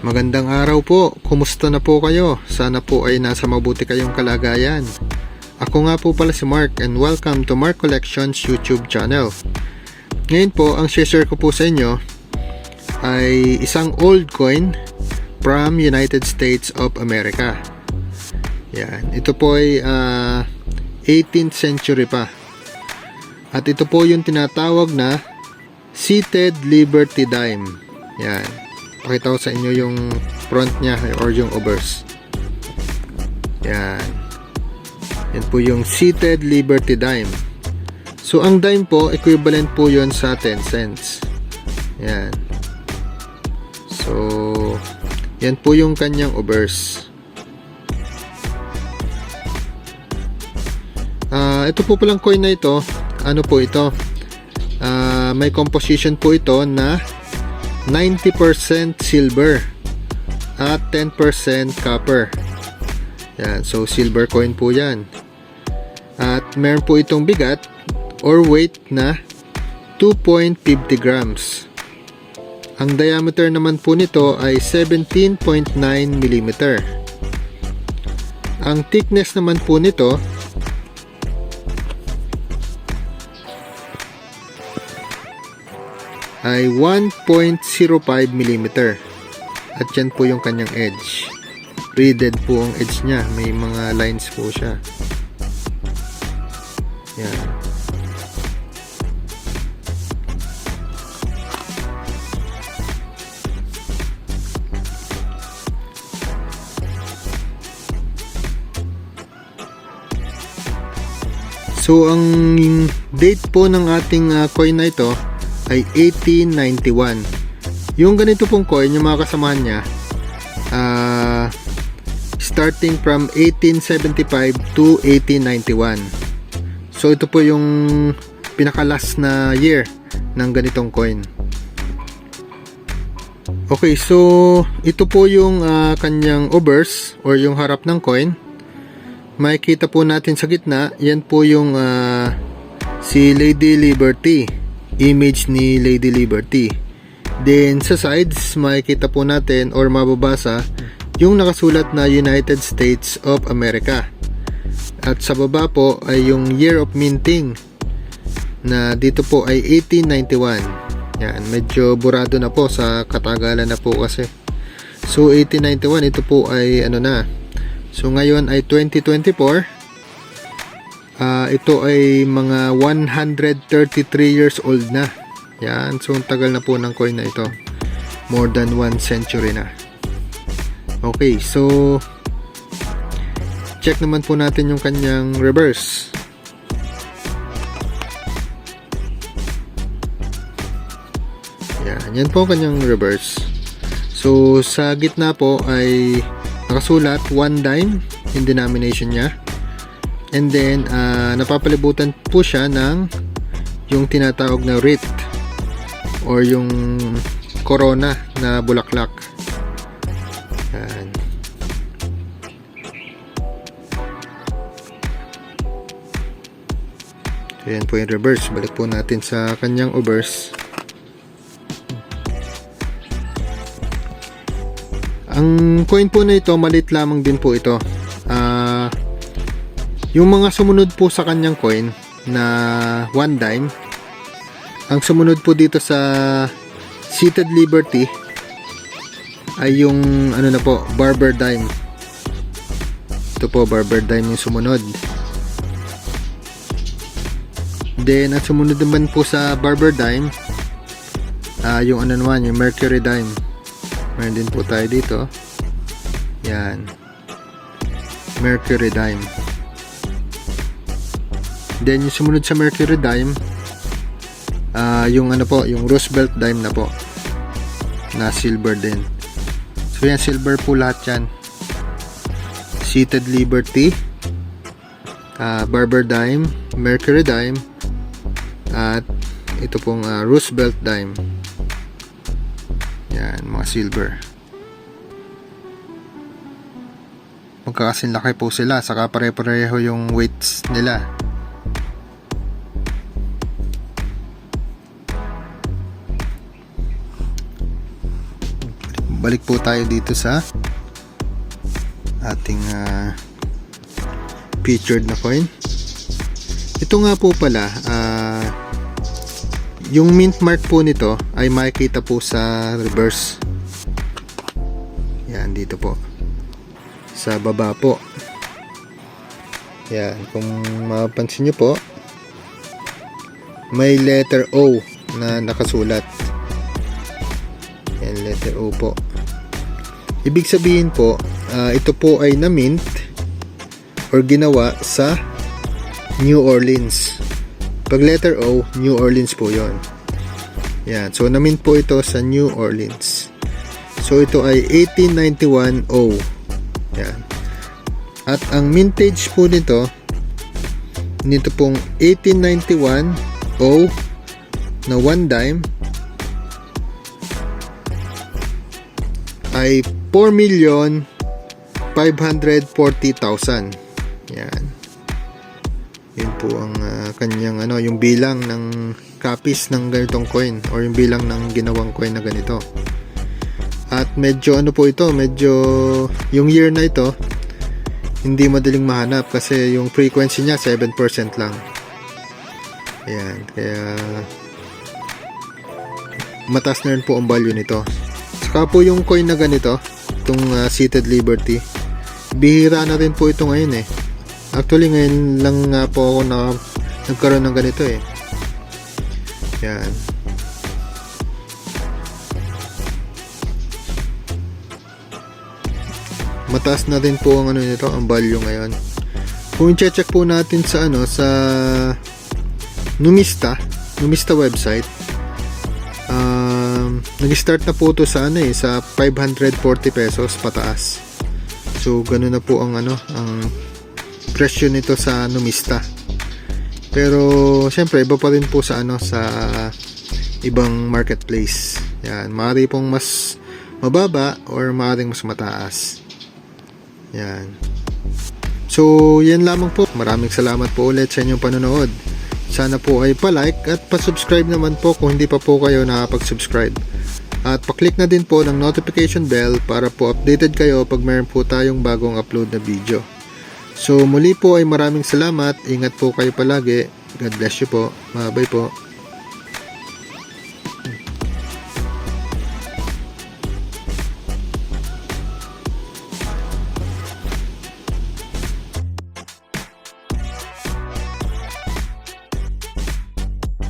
Magandang araw po, kumusta na po kayo? Sana po ay nasa mabuti kayong kalagayan. Ako nga po pala si Mark and welcome to Mark Collections YouTube channel. Ngayon po, ang share ko po sa inyo ay isang old coin from United States of America. Yan, ito po ay 18th century pa. At ito po yung tinatawag na Seated Liberty Dime. Yan. Pakita ko sa inyo yung front niya or yung obverse. Yan. Yan po yung Seated Liberty Dime. So, ang dime po, equivalent po yon sa 10 cents. Yan. So, yan po yung kanyang obverse. Ito po palang coin na ito. Ano po ito? May composition po ito na 90% silver at 10% copper. Yan, so silver coin po yan. At meron po itong bigat or weight na 2.50 grams. Ang diameter naman po nito ay 17.9 mm. Ang thickness naman po nito ay 1.05 mm. At yan po yung kanyang edge. Threaded po ang edge niya. May mga lines po siya. Yan. So, ang date po ng ating coin na ito ay 1891. Yung ganito pong coin, yung mga kasamahan niya, starting from 1875 to 1891. So, ito po yung pinaka-last na year ng ganitong coin. Okay, so ito po yung kanyang obverse or yung harap ng coin. Makikita po natin sa gitna, yan po yung si Lady Liberty. Image ni Lady Liberty. Then sa sides, makikita po natin or mababasa yung nakasulat na United States of America. At sa baba po ay yung year of minting na dito po ay 1891. Yan, medyo burado na po sa katagalan na po kasi. So 1891, ito po ay ano na. So ngayon ay 2024. Ito ay mga 133 years old na. Yan. So, ang tagal na po ng coin na ito. More than 1 century na. Okay. So, check naman po natin yung kanyang reverse. Yan. Yan po ang kanyang reverse. So, sa gitna po ay nakasulat 1 dime in denomination niya. And then, napapalibutan po siya ng yung tinatawag na wreath or yung corona na bulaklak. Yan. So, yan po yung reverse. Balik po natin sa kanyang obverse. Ang coin po na ito, maliit lamang din po ito. Yung mga sumunod po sa kanyang coin na 1 dime, ang sumunod po dito sa Seated Liberty ay yung ano na po, Barber Dime. Ito po, Barber Dime yung sumunod. Then, at sumunod naman po sa Barber Dime, yung ano naman, yung Mercury Dime. Meron din po tayo dito. Yan. Mercury Dime. Then, yung sumunod sa Mercury Dime, yung ano po, yung Roosevelt Dime na po, na silver din. So, yan, silver po lahat yan. Seated Liberty, Barber Dime, Mercury Dime, at ito pong Roosevelt Dime. Yan, mga silver. Magkakasinlaki po sila, saka pare-pareho yung weights nila. balik po tayo dito sa ating featured na coin. Ito nga po pala, yung mint mark po nito ay makikita po sa reverse. Yan, dito po sa baba po. Yan, kung mapapansin nyo po, may letter O na nakasulat. Yan, letter O po. Ibig sabihin po, ito po ay na-mint or ginawa sa New Orleans. Pag letter O, New Orleans po yon. Yan, so na-mint po ito sa New Orleans. So ito ay 1891 O. Yan. At ang mintage po nito pong 1891 O na 1 dime ay 4,540,000. Yan. Yun po ang kanyang yung bilang ng copies ng ganitong coin or yung bilang ng ginawang coin na ganito. At medyo po ito, medyo yung year na ito hindi madaling mahanap kasi yung frequency niya 7% lang. Ayan, kaya mataas na rin po ang value nito. Saka po yung coin na ganito, itong Seated Liberty, bihira na rin po ito ngayon eh. Actually ngayon lang nga po ako nagkaroon ng ganito eh. Yan. Mataas na rin po ang nito, ang value ngayon. Kung i-check po natin sa sa Numista website, nag-start na po ito sa sa 540 pesos pataas. So ganoon na po ang ang presyo nito sa Numista. Pero syempre iba pa rin po sa sa ibang marketplace. Yan, maaari pong mas mababa or maaaring mas mataas. Yan. So yan lamang po. Maraming salamat po ulit sa inyong panonood. Sana po ay pa-like at pa-subscribe naman po kung hindi pa po kayo nakapag-subscribe. At pa-click na din po ng notification bell para po updated kayo pag mayroon po tayong bagong upload na video. So muli po ay maraming salamat. Ingat po kayo palagi. God bless you po. Bye po.